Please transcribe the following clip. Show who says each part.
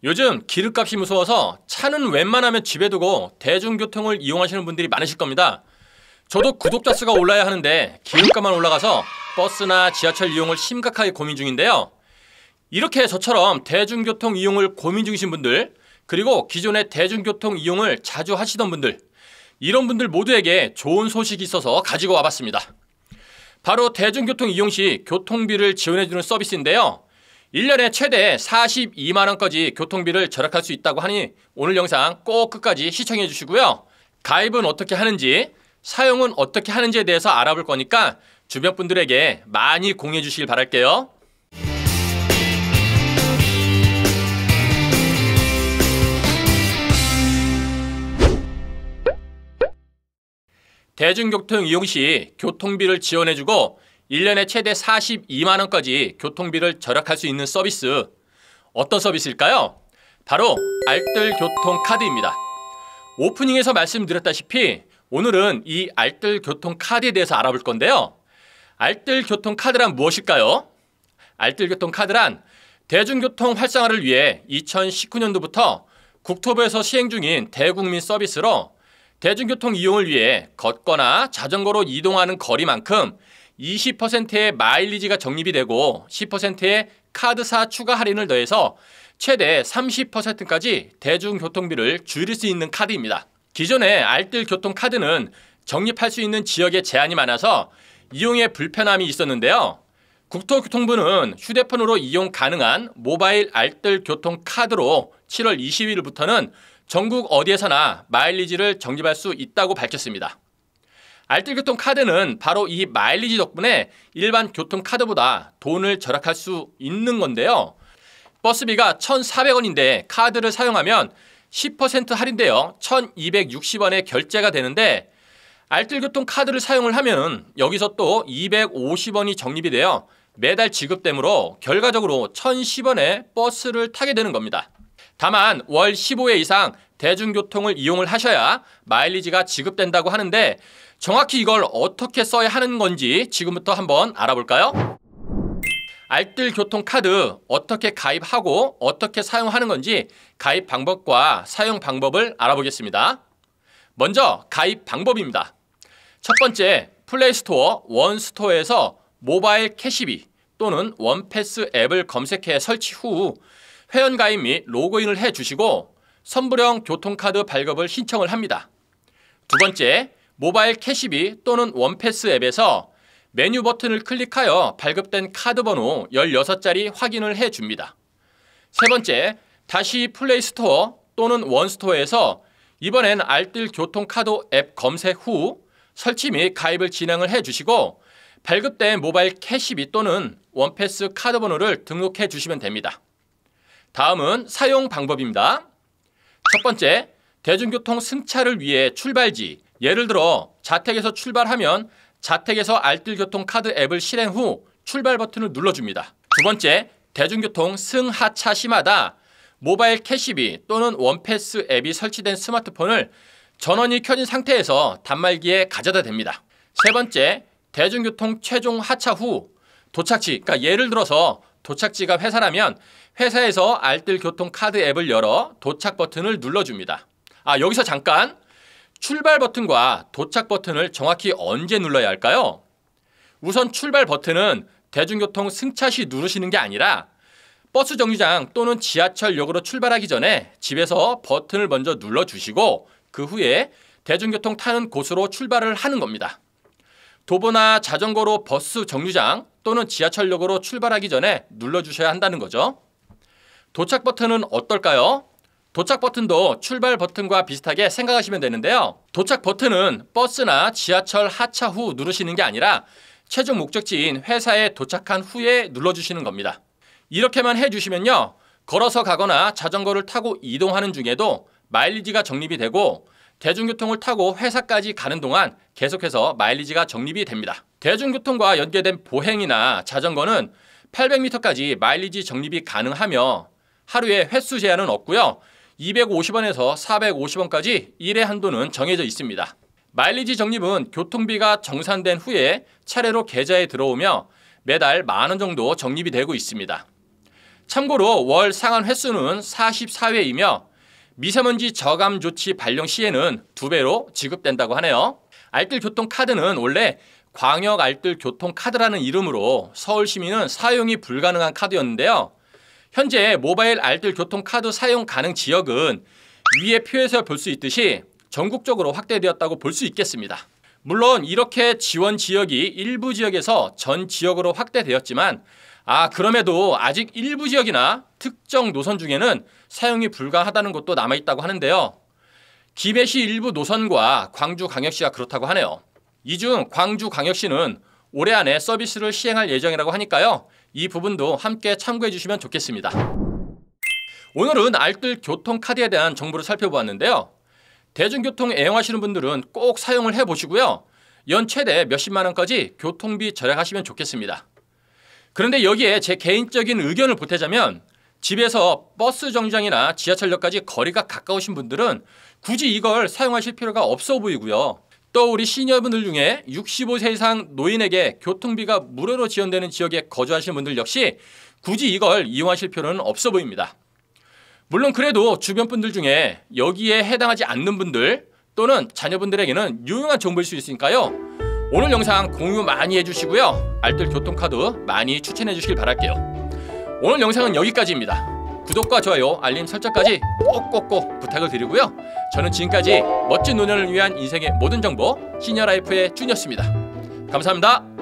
Speaker 1: 요즘 기름값이 무서워서 차는 웬만하면 집에 두고 대중교통을 이용하시는 분들이 많으실 겁니다. 저도 구독자 수가 올라야 하는데 기름값만 올라가서 버스나 지하철 이용을 심각하게 고민 중인데요. 이렇게 저처럼 대중교통 이용을 고민 중이신 분들, 그리고 기존에 대중교통 이용을 자주 하시던 분들, 이런 분들 모두에게 좋은 소식이 있어서 가지고 와봤습니다. 바로 대중교통 이용 시 교통비를 지원해주는 서비스인데요. 1년에 최대 42만원까지 교통비를 절약할 수 있다고 하니 오늘 영상 꼭 끝까지 시청해 주시고요. 가입은 어떻게 하는지, 사용은 어떻게 하는지에 대해서 알아볼 거니까 주변 분들에게 많이 공유해 주시길 바랄게요. 대중교통 이용 시 교통비를 지원해주고 1년에 최대 42만원까지 교통비를 절약할 수 있는 서비스, 어떤 서비스일까요? 바로 알뜰교통카드입니다. 오프닝에서 말씀드렸다시피 오늘은 이 알뜰교통카드에 대해서 알아볼 건데요. 알뜰교통카드란 무엇일까요? 알뜰교통카드란 대중교통 활성화를 위해 2019년도부터 국토부에서 시행 중인 대국민 서비스로 대중교통 이용을 위해 걷거나 자전거로 이동하는 거리만큼 20%의 마일리지가 적립이 되고 10%의 카드사 추가 할인을 더해서 최대 30%까지 대중교통비를 줄일 수 있는 카드입니다. 기존의 알뜰교통카드는 적립할 수 있는 지역에 제한이 많아서 이용에 불편함이 있었는데요. 국토교통부는 휴대폰으로 이용 가능한 모바일 알뜰교통카드로 7월 20일부터는 전국 어디에서나 마일리지를 적립할 수 있다고 밝혔습니다. 알뜰교통카드는 바로 이 마일리지 덕분에 일반 교통카드보다 돈을 절약할 수 있는 건데요. 버스비가 1,400원인데 카드를 사용하면 10% 할인되어 1,260원에 결제가 되는데 알뜰교통카드를 사용을 하면 여기서 또 250원이 적립이 되어 매달 지급되므로 결과적으로 1,010원에 버스를 타게 되는 겁니다. 다만 월 15회 이상 대중교통을 이용을 하셔야 마일리지가 지급된다고 하는데 정확히 이걸 어떻게 써야 하는 건지 지금부터 한번 알아볼까요? 알뜰교통카드 어떻게 가입하고 어떻게 사용하는 건지 가입 방법과 사용 방법을 알아보겠습니다. 먼저 가입 방법입니다. 첫 번째, 플레이스토어 원스토어에서 모바일 캐시비 또는 원패스 앱을 검색해 설치 후 회원가입 및 로그인을 해주시고 선불형 교통카드 발급을 신청을 합니다. 두 번째, 모바일 캐시비 또는 원패스 앱에서 메뉴 버튼을 클릭하여 발급된 카드 번호 16자리 확인을 해줍니다. 세 번째, 다시 플레이스토어 또는 원스토어에서 이번엔 알뜰교통카드 앱 검색 후 설치 및 가입을 진행을 해주시고 발급된 모바일 캐시비 또는 원패스 카드 번호를 등록해 주시면 됩니다. 다음은 사용 방법입니다. 첫 번째, 대중교통 승차를 위해 출발지, 예를 들어 자택에서 출발하면 자택에서 알뜰교통카드 앱을 실행 후 출발 버튼을 눌러줍니다. 두 번째, 대중교통 승하차 시마다 모바일 캐시비 또는 원패스 앱이 설치된 스마트폰을 전원이 켜진 상태에서 단말기에 가져다 댑니다. 세 번째, 대중교통 최종 하차 후 도착지, 그러니까 예를 들어서 도착지가 회사라면 회사에서 알뜰교통카드 앱을 열어 도착 버튼을 눌러줍니다. 여기서 잠깐, 출발 버튼과 도착 버튼을 정확히 언제 눌러야 할까요? 우선 출발 버튼은 대중교통 승차 시 누르시는 게 아니라 버스 정류장 또는 지하철역으로 출발하기 전에 집에서 버튼을 먼저 눌러주시고 그 후에 대중교통 타는 곳으로 출발을 하는 겁니다. 도보나 자전거로 버스 정류장 또는 지하철역으로 출발하기 전에 눌러주셔야 한다는 거죠. 도착 버튼은 어떨까요? 도착 버튼도 출발 버튼과 비슷하게 생각하시면 되는데요. 도착 버튼은 버스나 지하철 하차 후 누르시는 게 아니라 최종 목적지인 회사에 도착한 후에 눌러주시는 겁니다. 이렇게만 해주시면요, 걸어서 가거나 자전거를 타고 이동하는 중에도 마일리지가 적립이 되고 대중교통을 타고 회사까지 가는 동안 계속해서 마일리지가 적립이 됩니다. 대중교통과 연계된 보행이나 자전거는 800m까지 마일리지 적립이 가능하며 하루에 횟수 제한은 없고요. 250원에서 450원까지 일회 한도는 정해져 있습니다. 마일리지 적립은 교통비가 정산된 후에 차례로 계좌에 들어오며 매달 10,000원 정도 적립이 되고 있습니다. 참고로 월 상한 횟수는 44회이며 미세먼지 저감 조치 발령 시에는 2배로 지급된다고 하네요. 알뜰교통카드는 원래 광역 알뜰교통카드라는 이름으로 서울 시민은 사용이 불가능한 카드였는데요. 현재 모바일 알뜰교통카드 사용 가능 지역은 위의 표에서 볼 수 있듯이 전국적으로 확대되었다고 볼 수 있겠습니다. 물론 이렇게 지원 지역이 일부 지역에서 전 지역으로 확대되었지만 그럼에도 아직 일부 지역이나 특정 노선 중에는 사용이 불가하다는 곳도 남아있다고 하는데요. 김해시 일부 노선과 광주광역시가 그렇다고 하네요. 이 중 광주광역시는 올해 안에 서비스를 시행할 예정이라고 하니까요. 이 부분도 함께 참고해 주시면 좋겠습니다. 오늘은 알뜰교통카드에 대한 정보를 살펴보았는데요. 대중교통 애용하시는 분들은 꼭 사용을 해보시고요. 연 최대 몇십만 원까지 교통비 절약하시면 좋겠습니다. 그런데 여기에 제 개인적인 의견을 보태자면 집에서 버스 정류장이나 지하철역까지 거리가 가까우신 분들은 굳이 이걸 사용하실 필요가 없어 보이고요. 또 우리 시니어분들 중에 65세 이상 노인에게 교통비가 무료로 지원되는 지역에 거주하시는 분들 역시 굳이 이걸 이용하실 필요는 없어 보입니다. 물론 그래도 주변 분들 중에 여기에 해당하지 않는 분들 또는 자녀분들에게는 유용한 정보일 수 있으니까요. 오늘 영상 공유 많이 해주시고요. 알뜰교통카드 많이 추천해 주시길 바랄게요. 오늘 영상은 여기까지입니다. 구독과 좋아요, 알림 설정까지 꼭꼭꼭 부탁을 드리고요. 저는 지금까지 멋진 노년을 위한 인생의 모든 정보 시니어라이프의 준이었습니다. 감사합니다.